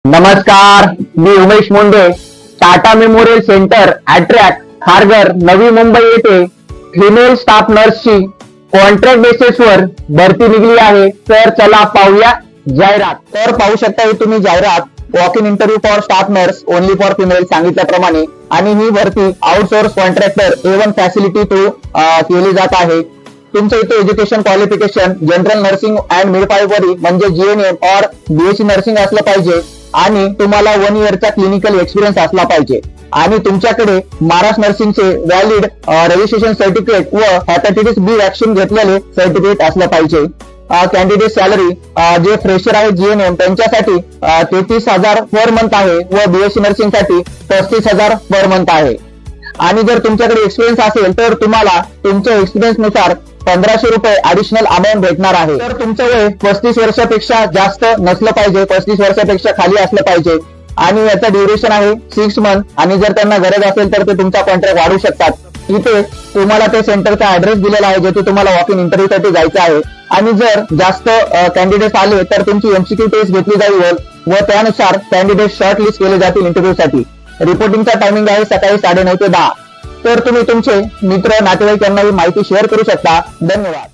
नमस्कार, मी Umesh Munde. Tata memorial centre अॅट्रॅक Kharghar Navi Mumbai येथे female staff नर्सची contract बेसिसवर भरती निघली आहे. तर चला पाहूया जाहिरात. तर पाहू शकता ही तुम्ही जाहिरात, walk in interview for staff nurse only for female सांगितल्याप्रमाणे, आणि ही भरती outsource contractor A1 facility through केली जात आहे. तुमचं इथे education qualification general nursing and midwifery म्हणजे GNM और BSc नर्सिंग असलं पाहिजे, आणि तुम्हाला 1 इयरचा क्लिनिकल एक्सपिरियन्स असला पाहिजे, आणि तुमच्याकडे महाराष्ट्र नर्सिंगचे व्हॅलिड रजिस्ट्रेशन सर्टिफिकेट व हेपॅटायटिस B वॅक्सिन घेतलेले सर्टिफिकेट असलं पाहिजे. कॅन्डिडेट सॅलरी जे फ्रेशर आहे GNM त्यांच्यासाठी 33,000 पर मंथ आहे व BSc नर्सिंग साठी 35,000 पर मंथ आहे. आणि जर तुमच्याकडे एक्सपिरियन्स असेल तर तुम्हाला तुमच्या एक्सपिरियन्स नुसार 1,500 रुपये ऍडिशनल अमाऊंट भेटणार आहे. तर तुमचं वय 35 वर्षापेक्षा जास्त नसलं पाहिजे, 35 वर्षापेक्षा खाली असलं पाहिजे, आणि याचं ड्युरेशन आहे 6 मंथ. आणि जर त्यांना गरज असेल तर ते तुमचा कॉन्ट्रॅक्ट वाढवू शकतात. इथे तुम्हाला ते सेंटरचा ऍड्रेस दिलेला आहे जिथे तुम्हाला वॉक इन इंटरव्ह्यू साठी जायचं आहे. आणि जर जास्त कॅन्डिडेट आले तर तुमची MCQ टेस्ट घेतली जाईल व त्यानुसार कॅन्डिडेट शॉर्ट लिस्ट केले जातील इंटरव्ह्यू साठी. रिपोर्टिंगचा टायमिंग आहे सकाळी 9:30 ते 10. तर तुम्ही तुमचे मित्र नातेवाईक यांना ही माहिती शेअर करू शकता. धन्यवाद.